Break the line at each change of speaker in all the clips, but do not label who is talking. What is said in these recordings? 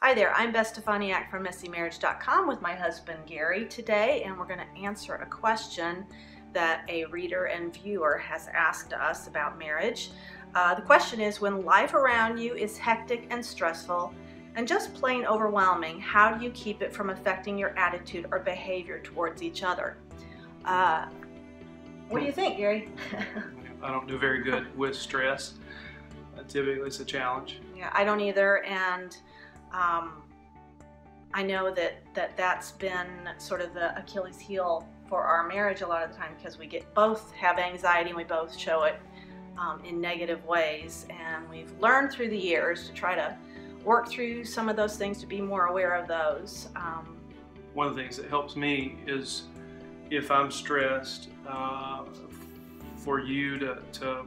Hi there, I'm Beth from messymarriage.com with my husband Gary today, and we're going to answer a question that a reader and viewer has asked us about marriage. The question is, when life around you is hectic and stressful and just plain overwhelming, how do you keep it from affecting your attitude or behavior towards each other? What do you think, Gary?
I don't do very good with stress. Typically it's a challenge.
Yeah, I don't either, and I know that's been sort of the Achilles heel for our marriage a lot of the time, because we both have anxiety and we both show it in negative ways, and we've learned through the years to try to work through some of those things, to be more aware of those.
One of the things that helps me is, if I'm stressed, for you to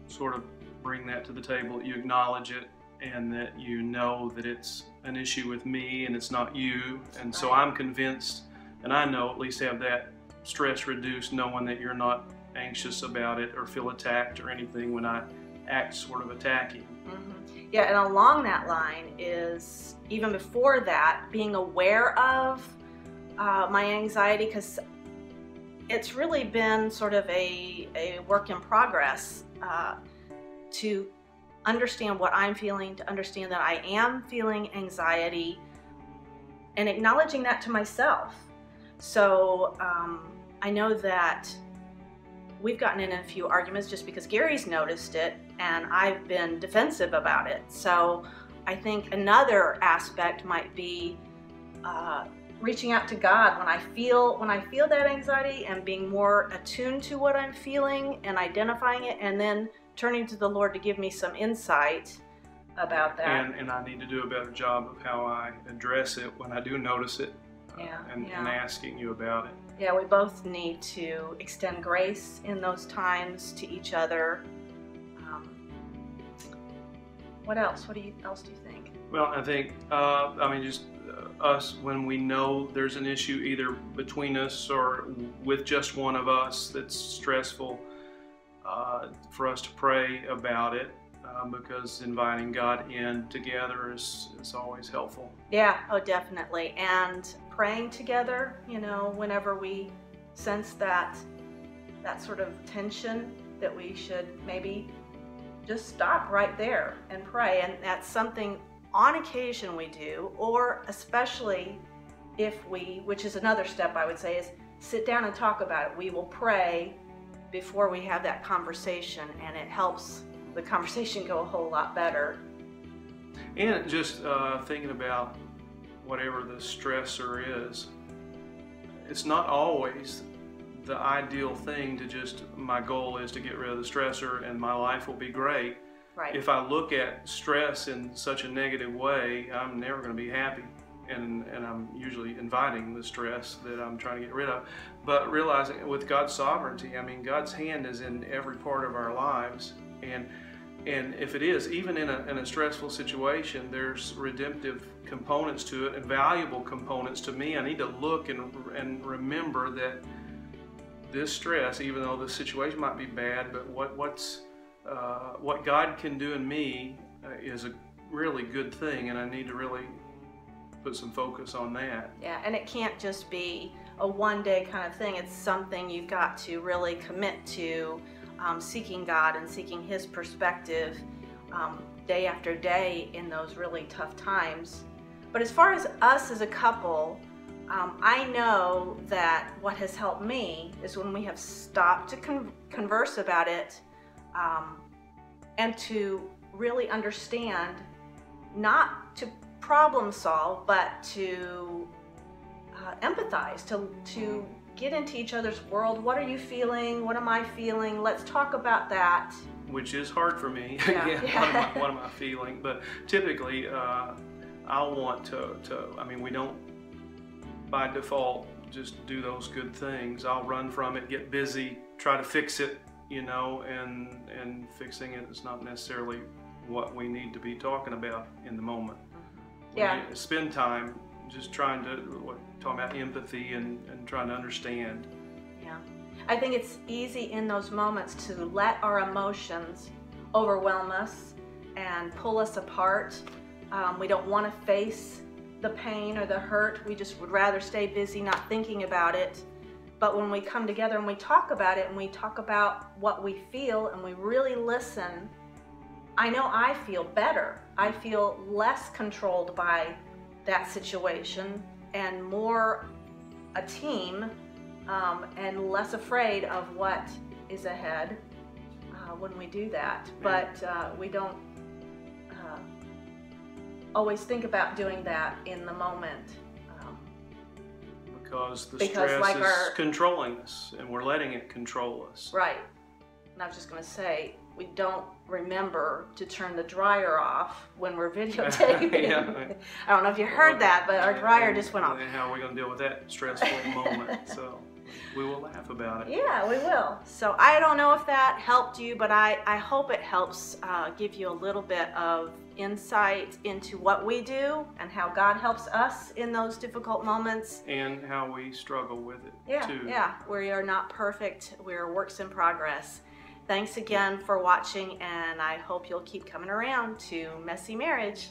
sort of bring that to the table, that you acknowledge it, and that you know that it's an issue with me and it's not you. And so I'm convinced, and I know, at least have that stress reduced, knowing that you're not anxious about it or feel attacked or anything when I act sort of attacking.
Mm-hmm. Yeah, and along that line is, even before that, being aware of my anxiety, because it's really been sort of a work in progress to understand what I'm feeling, to understand that I am feeling anxiety, and acknowledging that to myself. So I know that we've gotten in a few arguments just because Gary's noticed it and I've been defensive about it. So I think another aspect might be reaching out to God when I feel that anxiety, and being more attuned to what I'm feeling and identifying it, and then turning to the Lord to give me some insight about that.
And I need to do a better job of how I address it when I do notice it, and asking you about it.
Yeah, we both need to extend grace in those times to each other. What else? What else do you think?
Well, I think, just us, when we know there's an issue either between us or with just one of us that's stressful, for us to pray about it, because inviting God in together is always helpful.
Yeah, oh, definitely. And praying together, whenever we sense that sort of tension, that we should maybe just stop right there and pray. And that's something on occasion we do, or especially if which is another step I would say, is sit down and talk about it. We will pray before we have that conversation, and it helps the conversation go a whole lot better.
And just thinking about whatever the stressor is, it's not always the ideal thing to just, my goal is to get rid of the stressor and my life will be great.
Right.
If I look at stress in such a negative way, I'm never going to be happy. And I'm usually inviting the stress that I'm trying to get rid of. But realizing with God's sovereignty, God's hand is in every part of our lives. And if it is, even in a stressful situation, there's redemptive components to it and valuable components to me. I need to look and remember that this stress, even though the situation might be bad, but what God can do in me is a really good thing, and I need to really put some focus on that.
Yeah, and it can't just be a one-day kind of thing. It's something you've got to really commit to, seeking God and seeking His perspective day after day in those really tough times. But as far as us as a couple, I know that what has helped me is when we have stopped to converse about it, and to really understand, not to problem solve, but to empathize, to get into each other's world. What are you feeling? What am I feeling? Let's talk about that.
Which is hard for me.
Yeah.
What am I feeling? But typically, I'll want to, we don't by default just do those good things. I'll run from it, get busy, try to fix it, and fixing it is not necessarily what we need to be talking about in the moment.
Yeah.
We spend time just talking about empathy and trying to understand.
Yeah. I think it's easy in those moments to let our emotions overwhelm us and pull us apart. We don't want to face the pain or the hurt. We just would rather stay busy not thinking about it. But when we come together and we talk about it and we talk about what we feel and we really listen, I know I feel better. I feel less controlled by that situation and more a team, and less afraid of what is ahead when we do that. But we don't always think about doing that in the moment.
Because the stress is controlling us, and we're letting it control us.
Right. And I was just going to say, we don't remember to turn the dryer off when we're videotaping.
Yeah.
I don't know if you heard that, but our dryer just went off.
And how are we going to deal with that stressful moment? So we will laugh about it.
Yeah, we will. So I don't know if that helped you, but I hope it helps give you a little bit of insight into what we do and how God helps us in those difficult moments.
And how we struggle with it, too.
Yeah, we are not perfect. We're works in progress. Thanks again for watching, and I hope you'll keep coming around to Messy Marriage.